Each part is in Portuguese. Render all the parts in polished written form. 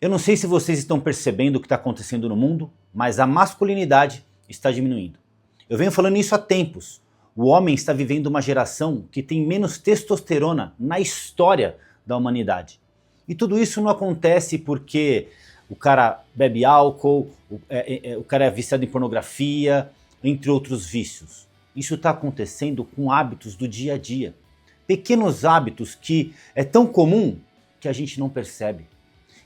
Eu não sei se vocês estão percebendo o que está acontecendo no mundo, mas a masculinidade está diminuindo. Eu venho falando isso há tempos. O homem está vivendo uma geração que tem menos testosterona na história da humanidade. E tudo isso não acontece porque o cara bebe álcool, o cara é viciado em pornografia, entre outros vícios. Isso está acontecendo com hábitos do dia a dia. Pequenos hábitos que é tão comum que a gente não percebe.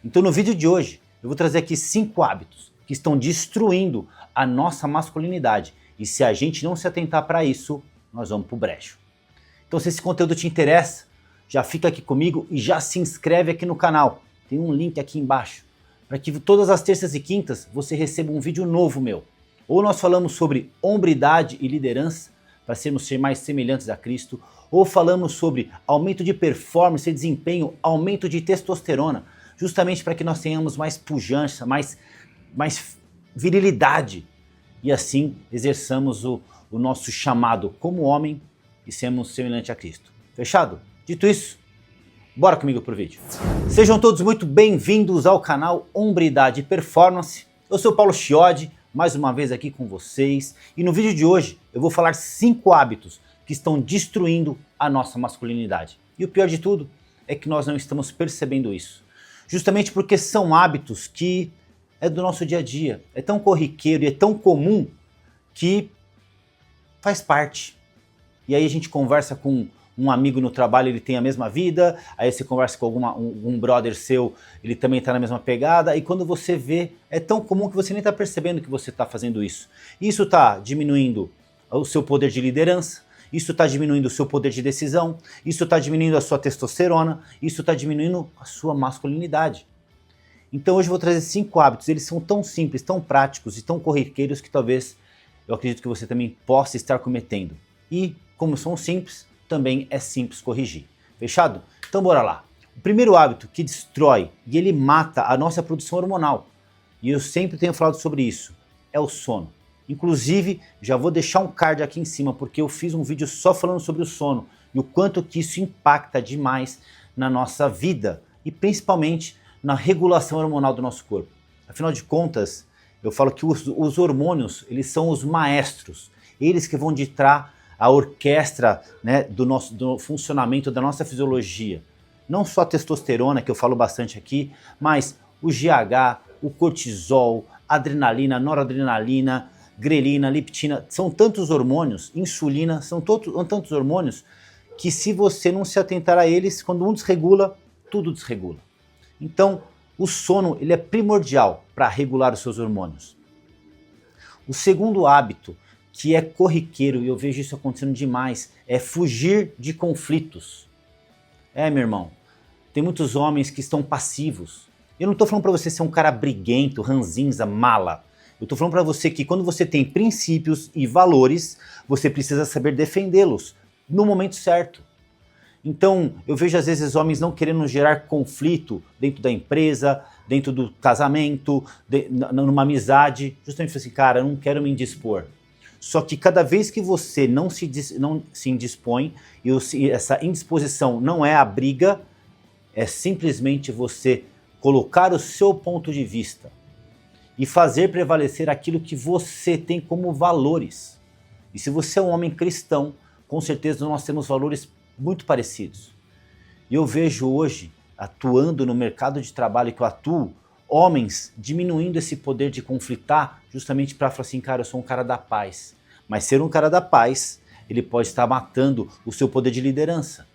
Então no vídeo de hoje eu vou trazer aqui 5 hábitos que estão destruindo a nossa masculinidade. E se a gente não se atentar para isso, nós vamos pro brecho. Então se esse conteúdo te interessa, já fica aqui comigo e já se inscreve aqui no canal. Tem um link aqui embaixo, para que todas as terças e quintas você receba um vídeo novo meu. Ou nós falamos sobre hombridade e liderança, para sermos mais semelhantes a Cristo, ou falamos sobre aumento de performance e desempenho, aumento de testosterona, justamente para que nós tenhamos mais pujança, mais virilidade, e assim exerçamos o nosso chamado como homem e sermos semelhantes a Cristo. Fechado? Dito isso, bora comigo pro vídeo. Sejam todos muito bem-vindos ao canal Hombridade e Performance. Eu sou Paulo Chiodi, mais uma vez aqui com vocês, e no vídeo de hoje eu vou falar 5 hábitos que estão destruindo a nossa masculinidade. E o pior de tudo é que nós não estamos percebendo isso. Justamente porque são hábitos que é do nosso dia a dia, é tão corriqueiro e é tão comum que faz parte. E aí a gente conversa com um amigo no trabalho, ele tem a mesma vida, aí você conversa com um brother seu, ele também está na mesma pegada, e quando você vê, é tão comum que você nem está percebendo que você está fazendo isso. Isso está diminuindo o seu poder de liderança, isso está diminuindo o seu poder de decisão, isso está diminuindo a sua testosterona, isso está diminuindo a sua masculinidade. Então hoje eu vou trazer 5 hábitos, eles são tão simples, tão práticos e tão corriqueiros que talvez eu acredito que você também possa estar cometendo. E como são simples, também é simples corrigir. Fechado? Então bora lá. O primeiro hábito que destrói e ele mata a nossa produção hormonal, e eu sempre tenho falado sobre isso, é o sono. Inclusive, já vou deixar um card aqui em cima, porque eu fiz um vídeo só falando sobre o sono e o quanto que isso impacta demais na nossa vida e principalmente na regulação hormonal do nosso corpo. Afinal de contas, eu falo que os hormônios, eles são os maestros, eles que vão ditar a orquestra, né, do funcionamento da nossa fisiologia. Não só a testosterona, que eu falo bastante aqui, mas o GH, o cortisol, adrenalina, noradrenalina, grelina, leptina, são tantos hormônios, insulina, são tantos hormônios que se você não se atentar a eles, quando um desregula, tudo desregula. Então, o sono ele é primordial para regular os seus hormônios. O segundo hábito, que é corriqueiro, e eu vejo isso acontecendo demais, é fugir de conflitos. Meu irmão, tem muitos homens que estão passivos. Eu não estou falando para você ser um cara briguento, ranzinza, mala. Eu estou falando para você que quando você tem princípios e valores, você precisa saber defendê-los no momento certo. Então, eu vejo às vezes homens não querendo gerar conflito dentro da empresa, dentro do casamento, numa amizade, justamente assim, cara, eu não quero me indispor. Só que cada vez que você não se indispõe, e essa indisposição não é a briga, é simplesmente você colocar o seu ponto de vista e fazer prevalecer aquilo que você tem como valores. E se você é um homem cristão, com certeza nós temos valores muito parecidos. E eu vejo hoje, atuando no mercado de trabalho que eu atuo, homens diminuindo esse poder de conflitar justamente para falar assim, cara, eu sou um cara da paz. Mas ser um cara da paz, ele pode estar matando o seu poder de liderança.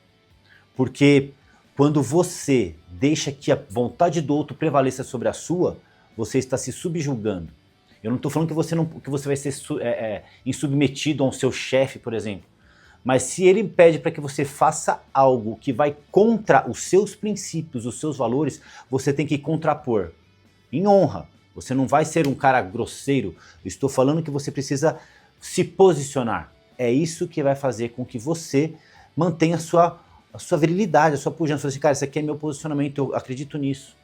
Porque quando você deixa que a vontade do outro prevaleça sobre a sua, você está se subjugando. Eu não estou falando que você vai ser insubmetido ao seu chefe, por exemplo. Mas se ele pede para que você faça algo que vai contra os seus princípios, os seus valores, você tem que contrapor. Em honra. Você não vai ser um cara grosseiro. Eu estou falando que você precisa se posicionar. É isso que vai fazer com que você mantenha a sua virilidade, a sua pujança. Você fala assim, cara, esse aqui é meu posicionamento, eu acredito nisso.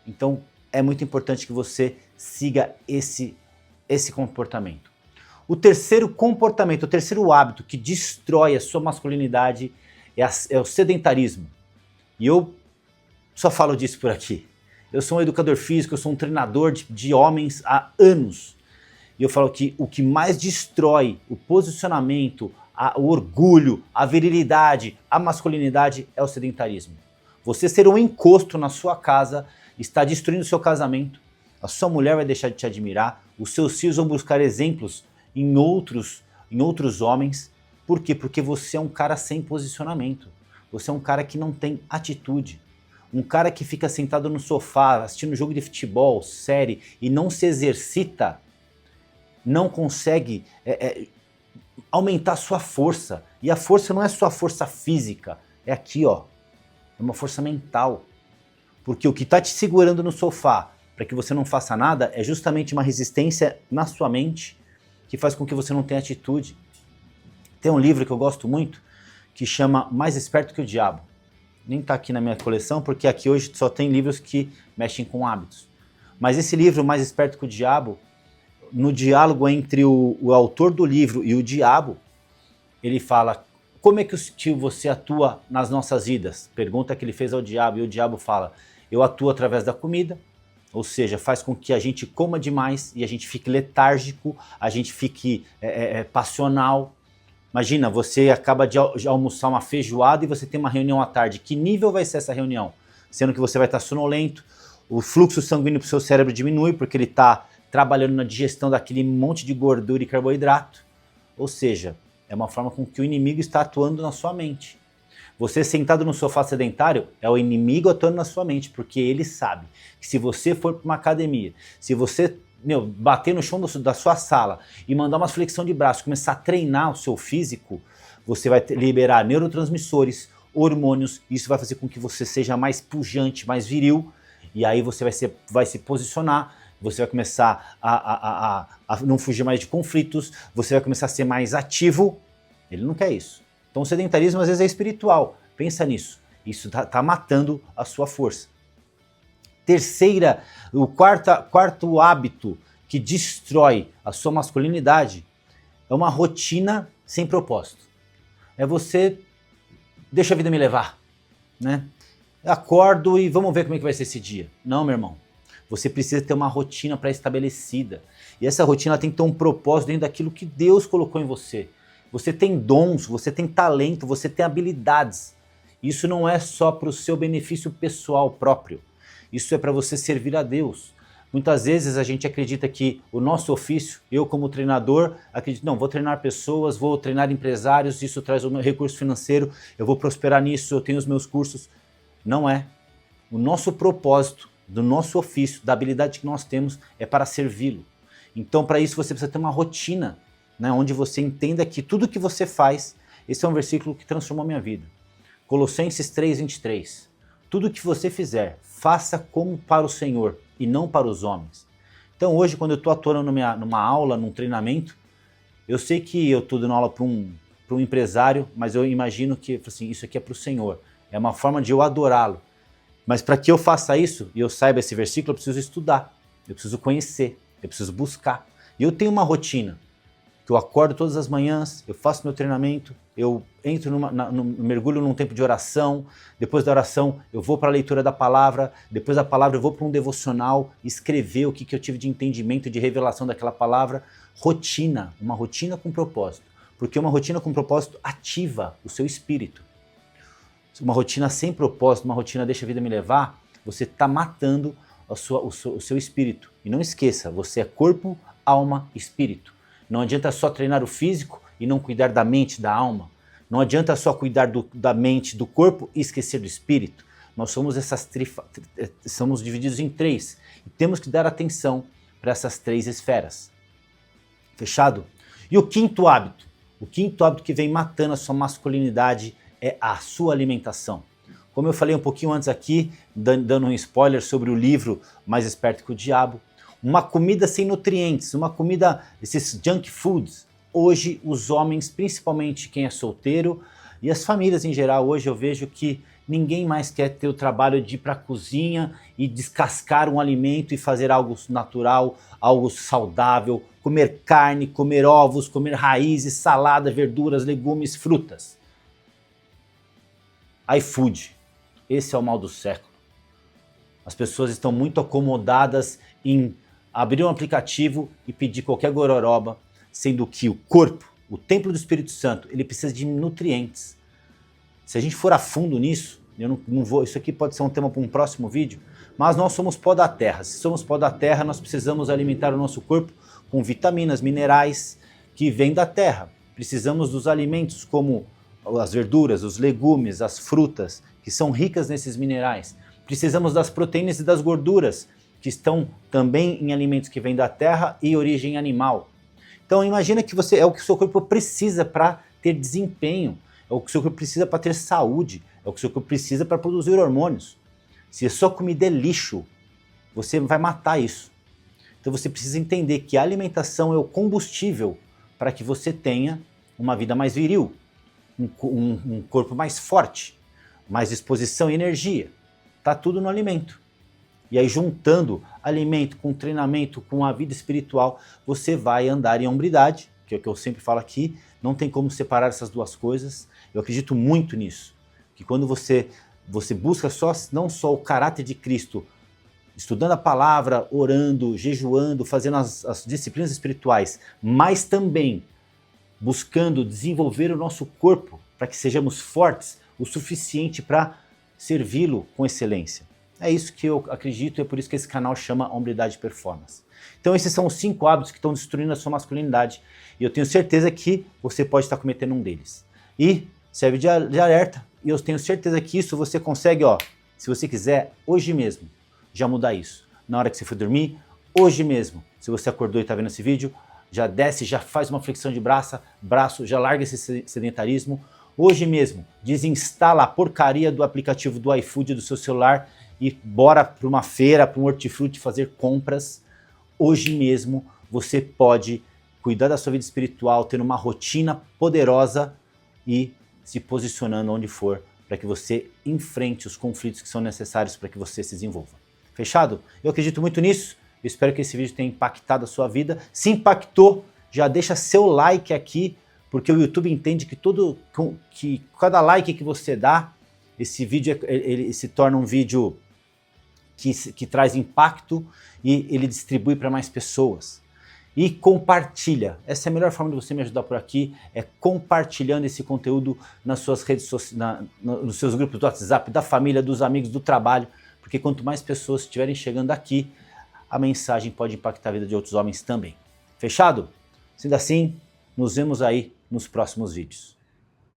Então é muito importante que você siga esse comportamento. O terceiro comportamento, o terceiro hábito que destrói a sua masculinidade é o sedentarismo. E eu só falo disso por aqui. Eu sou um educador físico, eu sou um treinador de homens há anos. E eu falo que o que mais destrói o posicionamento, o orgulho, a virilidade, a masculinidade é o sedentarismo. Você ser um encosto na sua casa está destruindo o seu casamento, a sua mulher vai deixar de te admirar, os seus filhos vão buscar exemplos em outros homens. Por quê? Porque você é um cara sem posicionamento. Você é um cara que não tem atitude. Um cara que fica sentado no sofá, assistindo jogo de futebol, série, e não se exercita, não consegue aumentar a sua força. E a força não é só a força física, é aqui, ó. É uma força mental. Porque o que está te segurando no sofá para que você não faça nada é justamente uma resistência na sua mente que faz com que você não tenha atitude. Tem um livro que eu gosto muito que chama Mais Esperto que o Diabo. Nem está aqui na minha coleção porque aqui hoje só tem livros que mexem com hábitos. Mas esse livro, Mais Esperto que o Diabo, no diálogo entre o autor do livro e o diabo, ele fala: como é que você atua nas nossas vidas? Pergunta que ele fez ao diabo, e o diabo fala: eu atuo através da comida, ou seja, faz com que a gente coma demais e a gente fique letárgico, a gente fique passional. Imagina, você acaba de almoçar uma feijoada e você tem uma reunião à tarde. Que nível vai ser essa reunião? Sendo que você vai estar sonolento, o fluxo sanguíneo para o seu cérebro diminui porque ele está trabalhando na digestão daquele monte de gordura e carboidrato. Ou seja, é uma forma com que o inimigo está atuando na sua mente. Você sentado no sofá sedentário é o inimigo atuando na sua mente, porque ele sabe que se você for para uma academia, se você bater no chão da sua sala e mandar uma flexão de braço, começar a treinar o seu físico, você vai liberar neurotransmissores, hormônios, e isso vai fazer com que você seja mais pujante, mais viril, e aí você vai se posicionar, você vai começar a não fugir mais de conflitos, você vai começar a ser mais ativo. Ele não quer isso. Então o sedentarismo às vezes é espiritual, pensa nisso, isso tá matando a sua força. O quarto hábito que destrói a sua masculinidade é uma rotina sem propósito. É você, deixa a vida me levar, né? Acordo e vamos ver como é que vai ser esse dia. Não, meu irmão. Você precisa ter uma rotina pré-estabelecida. E essa rotina tem que ter um propósito dentro daquilo que Deus colocou em você. Você tem dons, você tem talento, você tem habilidades. Isso não é só para o seu benefício pessoal próprio. Isso é para você servir a Deus. Muitas vezes a gente acredita que o nosso ofício, eu como treinador, acredito, não, vou treinar pessoas, vou treinar empresários, isso traz o meu recurso financeiro, eu vou prosperar nisso, eu tenho os meus cursos. Não é. O nosso propósito, do nosso ofício, da habilidade que nós temos, é para servi-lo. Então, para isso, você precisa ter uma rotina, né, onde você entenda que tudo que você faz, esse é um versículo que transformou a minha vida. Colossenses 3:23. Tudo que você fizer, faça como para o Senhor e não para os homens. Então hoje, quando eu estou atuando numa aula, num treinamento, eu sei que eu estou dando aula para um empresário, mas eu imagino que assim, isso aqui é para o Senhor. É uma forma de eu adorá-lo. Mas para que eu faça isso e eu saiba esse versículo, eu preciso estudar, eu preciso conhecer, eu preciso buscar. E eu tenho uma rotina, que eu acordo todas as manhãs, eu faço meu treinamento, eu entro mergulho num tempo de oração, depois da oração eu vou para a leitura da palavra, depois da palavra eu vou para um devocional, escrever o que eu tive de entendimento, de revelação daquela palavra. Rotina, uma rotina com propósito, porque uma rotina com propósito ativa o seu espírito. Uma rotina sem propósito, uma rotina deixa a vida me levar, você está matando o seu espírito. E não esqueça, você é corpo, alma, espírito. Não adianta só treinar o físico e não cuidar da mente, da alma. Não adianta só cuidar da mente, do corpo e esquecer do espírito. Nós somos somos divididos em três e temos que dar atenção para essas três esferas. Fechado? E o quinto hábito que vem matando a sua masculinidade é a sua alimentação. Como eu falei um pouquinho antes aqui, dando um spoiler sobre o livro Mais Esperto que o Diabo, uma comida sem nutrientes, uma comida, esses junk foods. Hoje os homens, principalmente quem é solteiro e as famílias em geral, hoje eu vejo que ninguém mais quer ter o trabalho de ir para a cozinha e descascar um alimento e fazer algo natural, algo saudável, comer carne, comer ovos, comer raízes, salada, verduras, legumes, frutas. iFood, esse é o mal do século. As pessoas estão muito acomodadas em abrir um aplicativo e pedir qualquer gororoba, sendo que o corpo, o templo do Espírito Santo, ele precisa de nutrientes. Se a gente for a fundo nisso, eu não vou, isso aqui pode ser um tema para um próximo vídeo, mas nós somos pó da terra. Se somos pó da terra, nós precisamos alimentar o nosso corpo com vitaminas, minerais que vêm da terra. Precisamos dos alimentos como as verduras, os legumes, as frutas, que são ricas nesses minerais. Precisamos das proteínas e das gorduras, que estão também em alimentos que vêm da terra e origem animal. Então imagina que é o que o seu corpo precisa para ter desempenho, é o que o seu corpo precisa para ter saúde, é o que o seu corpo precisa para produzir hormônios. Se a sua comida é lixo, você vai matar isso. Então você precisa entender que a alimentação é o combustível para que você tenha uma vida mais viril, um corpo mais forte, mais disposição e energia. Está tudo no alimento. E aí juntando alimento com treinamento, com a vida espiritual, você vai andar em hombridade, que é o que eu sempre falo aqui, não tem como separar essas duas coisas. Eu acredito muito nisso, que quando você busca não só o caráter de Cristo, estudando a palavra, orando, jejuando, fazendo as disciplinas espirituais, mas também buscando desenvolver o nosso corpo para que sejamos fortes o suficiente para servi-lo com excelência. É isso que eu acredito e é por isso que esse canal chama Hombridade Performance. Então esses são os 5 hábitos que estão destruindo a sua masculinidade e eu tenho certeza que você pode estar cometendo um deles. E serve de alerta e eu tenho certeza que isso você consegue, se você quiser, hoje mesmo, já mudar isso. Na hora que você for dormir, hoje mesmo, se você acordou e está vendo esse vídeo, já desce, já faz uma flexão de braço, já larga esse sedentarismo. Hoje mesmo, desinstala a porcaria do aplicativo do iFood do seu celular e bora para uma feira, para um hortifruti fazer compras. Hoje mesmo você pode cuidar da sua vida espiritual, ter uma rotina poderosa e se posicionando onde for para que você enfrente os conflitos que são necessários para que você se desenvolva. Fechado? Eu acredito muito nisso. Eu espero que esse vídeo tenha impactado a sua vida. Se impactou, já deixa seu like aqui, porque o YouTube entende que cada like que você dá, esse vídeo ele se torna um vídeo que traz impacto e ele distribui para mais pessoas. E compartilha. Essa é a melhor forma de você me ajudar por aqui, é compartilhando esse conteúdo nas suas redes sociais, nos seus grupos do WhatsApp, da família, dos amigos, do trabalho, porque quanto mais pessoas estiverem chegando aqui, a mensagem pode impactar a vida de outros homens também. Fechado? Sendo assim, nos vemos aí nos próximos vídeos.